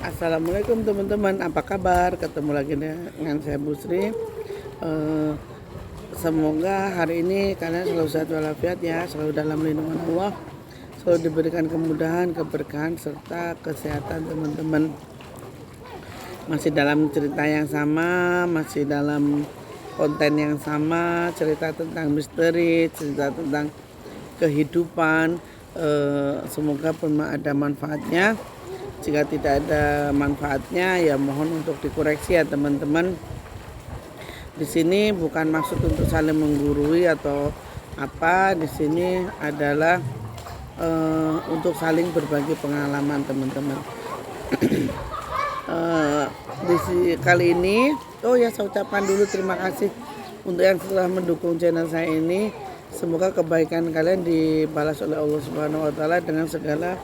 Assalamualaikum teman-teman, apa kabar? Ketemu lagi dengan saya Bu Sri. Semoga hari ini kalian selalu sehat walafiat ya, selalu dalam lindungan Allah, selalu diberikan kemudahan, keberkahan serta kesehatan teman-teman. Masih dalam cerita yang sama, masih dalam konten yang sama, cerita tentang misteri, cerita tentang kehidupan. Semoga ada manfaatnya. Jika tidak ada manfaatnya ya mohon untuk dikoreksi ya teman-teman. Di sini bukan maksud untuk saling menggurui atau apa. Di sini adalah untuk saling berbagi pengalaman teman-teman. Kali ini saya ucapkan dulu terima kasih untuk yang telah mendukung channel saya ini. Semoga kebaikan kalian dibalas oleh Allah Subhanahu wa taala dengan segala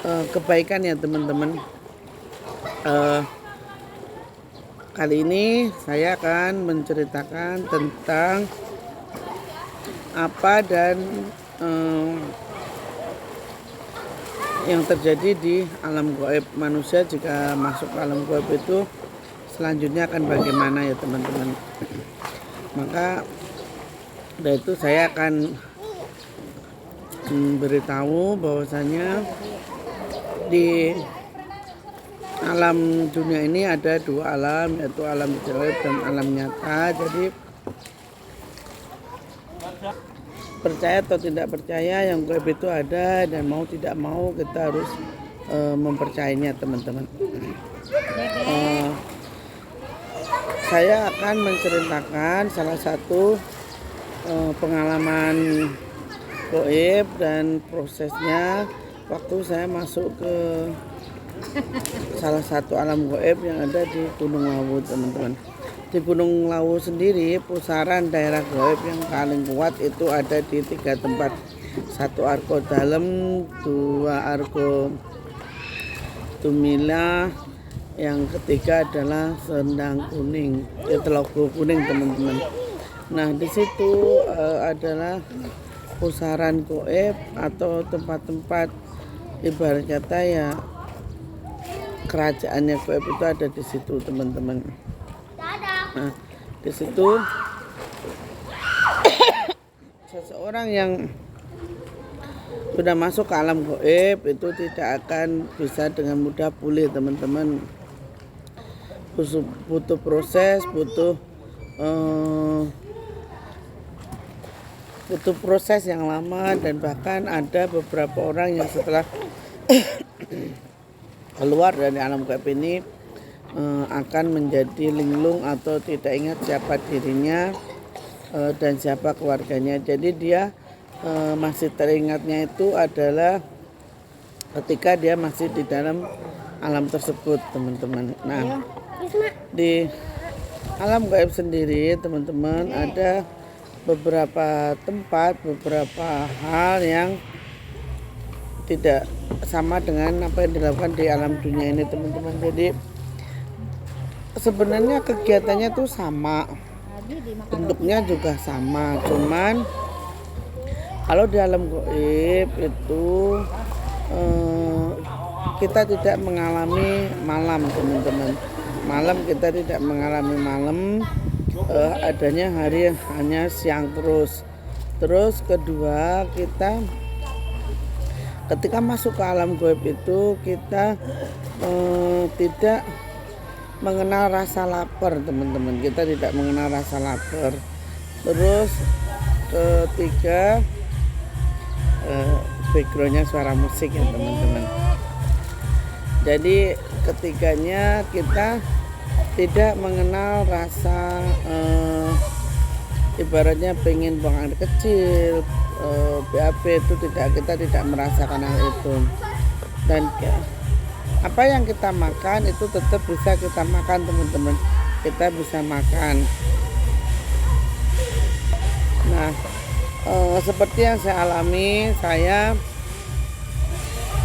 kebaikan ya teman-teman. Kali ini saya akan menceritakan tentang apa dan yang terjadi di alam gaib. Manusia jika masuk ke alam gaib itu selanjutnya akan bagaimana ya teman-teman. Maka dari itu saya akan memberitahu bahwasanya di alam dunia ini ada dua alam, yaitu alam gaib dan alam nyata. Jadi percaya atau tidak percaya yang gaib itu ada, dan mau tidak mau kita harus mempercayainya teman-teman. Saya akan menceritakan salah satu pengalaman gaib dan prosesnya waktu saya masuk ke salah satu alam gaib yang ada di Gunung Lawu teman-teman. Di Gunung Lawu sendiri pusaran daerah gaib yang paling kuat itu ada di 3 tempat. 1 Argo Dalam, 2 Argo Tumila, yang ketiga adalah Sendang Kuning, Telaga Kuning teman-teman. Nah di situ adalah pusaran gaib atau tempat-tempat ibarat kata ya kerajaannya gaib itu ada di situ teman-teman. Nah di situ seseorang yang sudah masuk ke alam gaib itu tidak akan bisa dengan mudah pulih teman-teman. Butuh proses, butuh proses yang lama, dan bahkan ada beberapa orang yang setelah keluar dari alam gaib ini akan menjadi linglung atau tidak ingat siapa dirinya dan siapa keluarganya. Jadi dia masih teringatnya itu adalah ketika dia masih di dalam alam tersebut teman-teman. Nah di alam gaib sendiri teman-teman ada beberapa tempat, beberapa hal yang tidak sama dengan apa yang dilakukan di alam dunia ini teman-teman. Jadi sebenarnya kegiatannya tuh sama, bentuknya juga sama, cuman kalau di alam gaib itu kita tidak mengalami malam teman-teman. Malam kita tidak mengalami malam, adanya hari yang hanya siang terus. Terus kedua, kita ketika masuk ke alam gaib itu kita tidak mengenal rasa lapar teman-teman. Kita tidak mengenal rasa lapar. Terus ketiga, backgroundnya suara musik ya teman-teman. Jadi ketiganya kita tidak mengenal rasa ibaratnya pengen buang air kecil, BAB itu kita tidak merasakan hal itu. Dan apa yang kita makan itu tetap bisa kita makan teman-teman. Kita bisa makan. Nah seperti yang saya alami, saya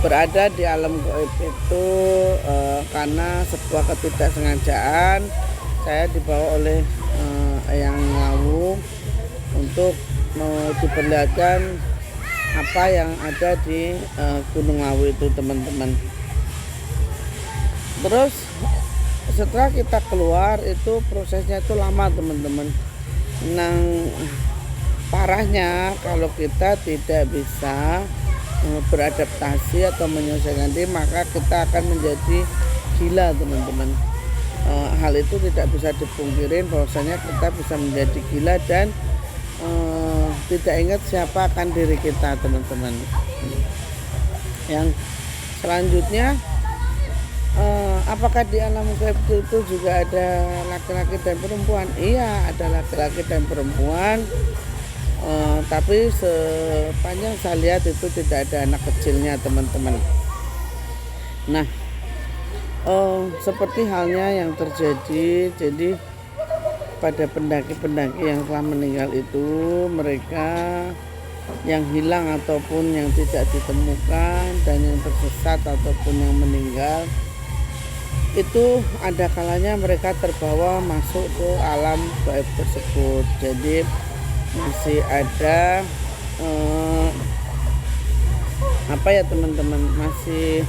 berada di alam gaib itu karena sebuah ketidaksengajaan. Saya dibawa oleh Eyang Lawu untuk diperlihatkan apa yang ada di Gunung Lawu itu teman-teman. Terus setelah kita keluar itu prosesnya itu lama teman-teman. Nah, parahnya kalau kita tidak bisa beradaptasi atau menyelesaikan diri, maka kita akan menjadi gila teman-teman. Hal itu tidak bisa dipungkirin bahwasanya kita bisa menjadi gila dan tidak ingat siapa akan diri kita teman-teman. Yang selanjutnya, apakah di alam gaib itu juga ada laki-laki dan perempuan? Iya, ada laki-laki dan perempuan, tapi sepanjang saya lihat itu tidak ada anak kecilnya teman-teman. Nah, seperti halnya yang terjadi, jadi pada pendaki-pendaki yang telah meninggal itu, mereka yang hilang ataupun yang tidak ditemukan dan yang tersesat ataupun yang meninggal, itu ada kalanya mereka terbawa masuk ke alam gaib tersebut. Jadi masih ada apa ya teman-teman, masih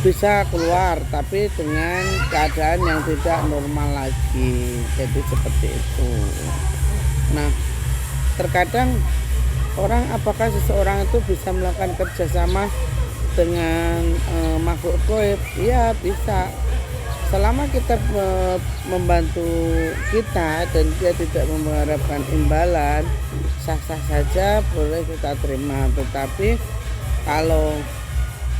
bisa keluar tapi dengan keadaan yang tidak normal lagi. Jadi seperti itu. Nah, terkadang orang, apakah seseorang itu bisa melakukan kerjasama dengan makhluk gaib? Iya, bisa. Selama kita membantu kita dan dia tidak mengharapkan imbalan, sah-sah saja, boleh kita terima. Tetapi kalau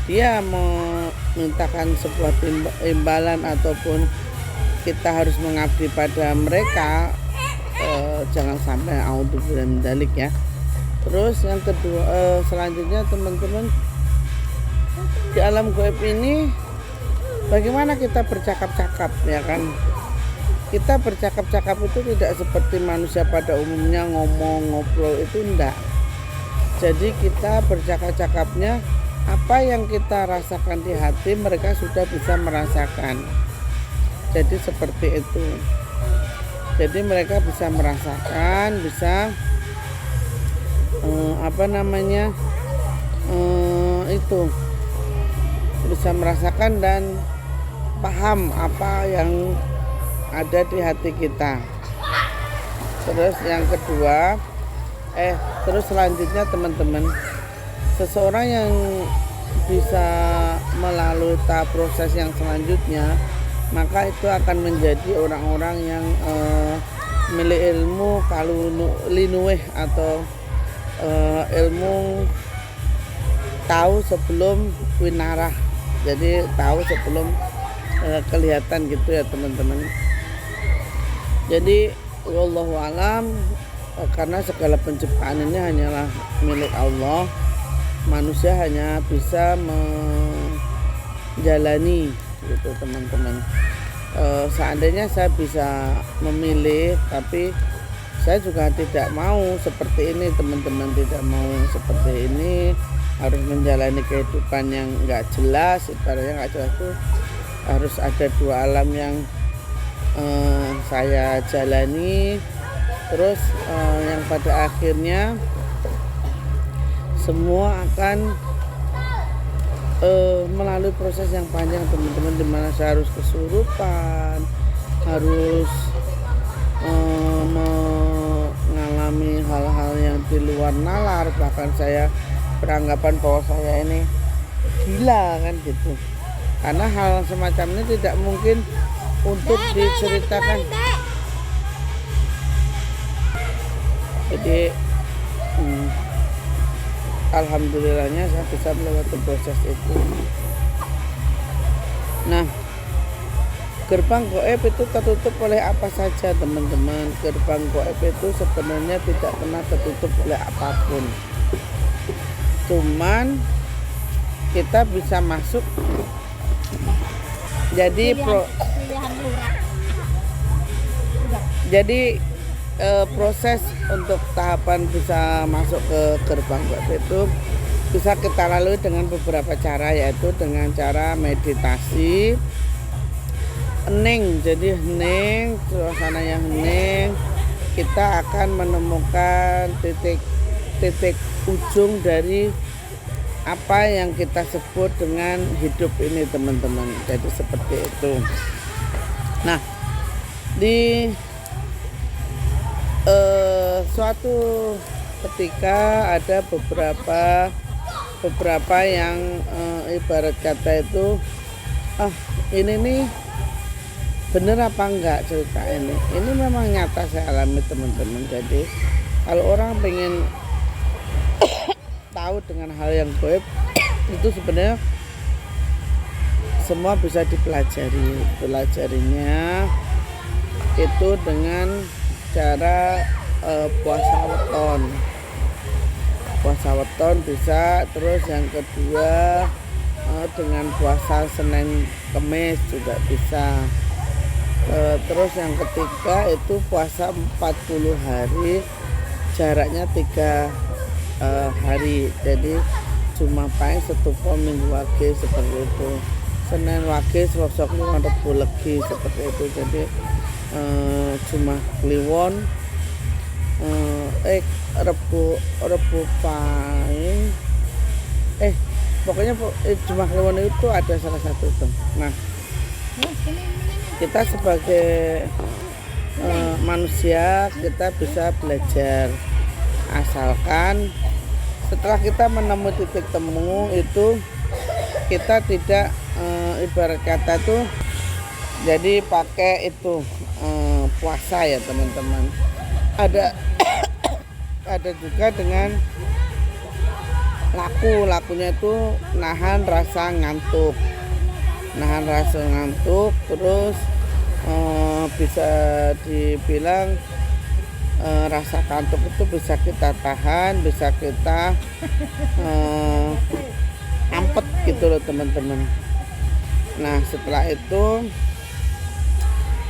dia memintakan sebuah imbalan ataupun kita harus mengabdi pada mereka, jangan sampai auzubillah min dzalik ya. Terus yang kedua, selanjutnya teman-teman, di alam gaib ini bagaimana kita bercakap-cakap, ya kan? Kita bercakap-cakap itu tidak seperti manusia pada umumnya ngomong, ngobrol, itu enggak. Jadi kita bercakap-cakapnya apa yang kita rasakan di hati, mereka sudah bisa merasakan. Jadi seperti itu. Jadi mereka bisa merasakan, bisa itu bisa merasakan dan paham apa yang ada di hati kita. Terus yang kedua, terus selanjutnya teman-teman, seseorang yang bisa melalui tahap proses yang selanjutnya, maka itu akan menjadi orang-orang yang milik ilmu linuweh atau ilmu tahu sebelum winarah. Jadi tahu sebelum kelihatan gitu ya teman-teman. Jadi wallahu alam, karena segala penciptaan ini hanyalah milik Allah, manusia hanya bisa menjalani gitu teman-teman. Seandainya saya bisa memilih, tapi saya juga tidak mau seperti ini teman-teman, tidak mau seperti ini, harus menjalani kehidupan yang nggak jelas. Ibaratnya nggak jelas itu harus ada dua alam yang saya jalani, terus yang pada akhirnya semua akan melalui proses yang panjang teman-teman, dimana saya harus kesurupan, harus mengalami hal-hal yang di luar nalar, bahkan saya beranggapan bahwa saya ini gila kan gitu, karena hal semacam ini tidak mungkin untuk diceritakan. Jadi alhamdulillahnya saya bisa melewati proses itu. Nah, gerbang gaib itu tertutup oleh apa saja teman-teman. Gerbang gaib itu sebenarnya tidak pernah tertutup oleh apapun, cuman kita bisa masuk. Jadi proses untuk tahapan bisa masuk ke gerbang gaib itu bisa kita lalui dengan beberapa cara, yaitu dengan cara meditasi, hening. Jadi hening, suasana yang hening, kita akan menemukan titik ujung dari apa yang kita sebut dengan hidup ini teman-teman. Jadi seperti itu. Nah, di suatu ketika ada beberapa yang ibarat kata itu ini nih bener apa enggak cerita ini memang nyata saya alami teman-teman. Jadi kalau orang pengen tahu dengan hal yang gaib itu sebenarnya semua bisa pelajarinya itu dengan cara puasa weton bisa. Terus yang kedua dengan puasa Senin Kemis juga bisa. Terus yang ketiga itu puasa 40 hari jaraknya 3 hari. Jadi cuma paling setupo minggu wage seperti itu. Senin wage Selasa kliwon Rebo legi seperti itu. Jadi cuma kliwon Rebo paing pokoknya cuma kliwon itu ada salah satu itu. Nah, kita sebagai manusia kita bisa belajar asalkan setelah kita menemui titik temu itu kita tidak ibarat kata tuh jadi pakai itu puasa ya teman-teman. Ada juga dengan lakunya itu nahan rasa ngantuk terus bisa dibilang rasa kantuk itu bisa kita tahan, bisa kita ampet gitu loh teman-teman. Nah setelah itu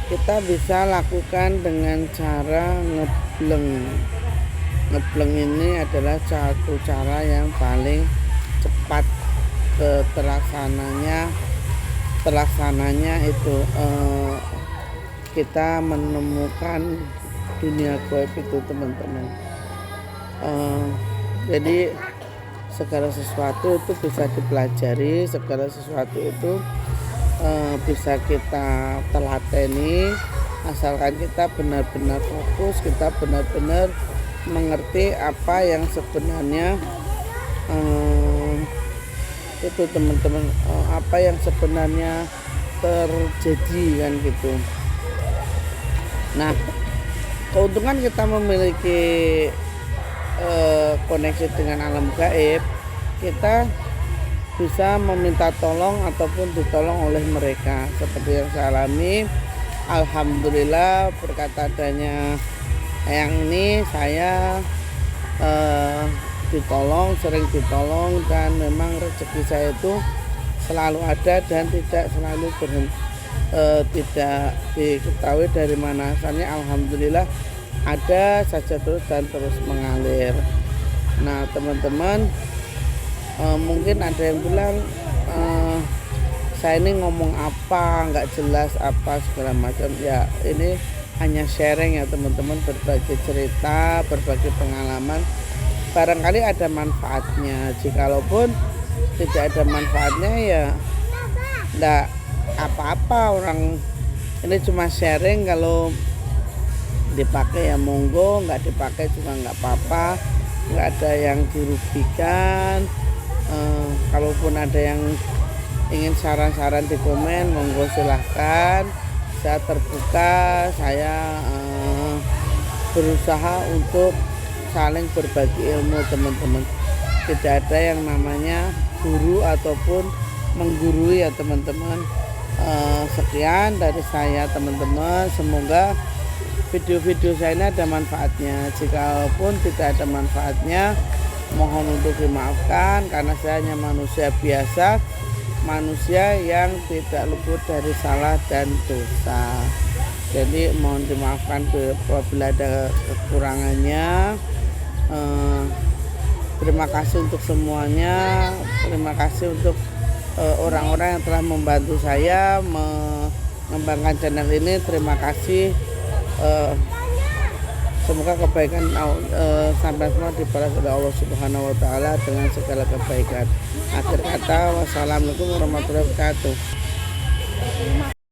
kita bisa lakukan dengan cara ngebleng ini adalah satu cara yang paling cepat terlaksananya itu kita menemukan dunia gaib itu teman-teman. Jadi segala sesuatu itu bisa dipelajari, segala sesuatu itu bisa kita telateni asalkan kita benar-benar fokus, kita benar-benar mengerti apa yang sebenarnya itu teman-teman, apa yang sebenarnya terjadi kan gitu. Nah, keuntungan kita memiliki koneksi dengan alam gaib, kita bisa meminta tolong ataupun ditolong oleh mereka. Seperti yang saya alami, alhamdulillah berkat adanya yang ini saya sering ditolong dan memang rezeki saya itu selalu ada dan tidak selalu tidak diketahui dari mana asalnya. Alhamdulillah ada saja terus dan terus mengalir. Nah teman-teman, mungkin ada yang bilang saya ini ngomong apa nggak jelas apa segala macam. Ya ini hanya sharing ya teman-teman, berbagi cerita, berbagi pengalaman, barangkali ada manfaatnya. Jikalaupun tidak ada manfaatnya ya enggak apa-apa, orang ini cuma sharing. Kalau dipakai ya monggo, nggak dipakai juga nggak apa-apa, nggak ada yang dirugikan. Kalaupun ada yang ingin saran-saran di komen, monggo silahkan, saya terbuka. Saya berusaha untuk saling berbagi ilmu teman-teman. Tidak ada yang namanya guru ataupun menggurui ya teman-teman. Sekian dari saya teman-teman, semoga video-video saya ini ada manfaatnya. Jikalaupun tidak ada manfaatnya, mohon untuk dimaafkan karena saya hanya manusia biasa, manusia yang tidak luput dari salah dan dosa. Jadi mohon dimaafkan apabila ada kekurangannya. Terima kasih untuk semuanya. Terima kasih untuk orang-orang yang telah membantu saya mengembangkan channel ini. Terima kasih Semoga kebaikan sampai semua dibalas oleh Allah Subhanahu wa taala dengan segala kebaikan. Akhir kata, wassalamualaikum warahmatullahi wabarakatuh.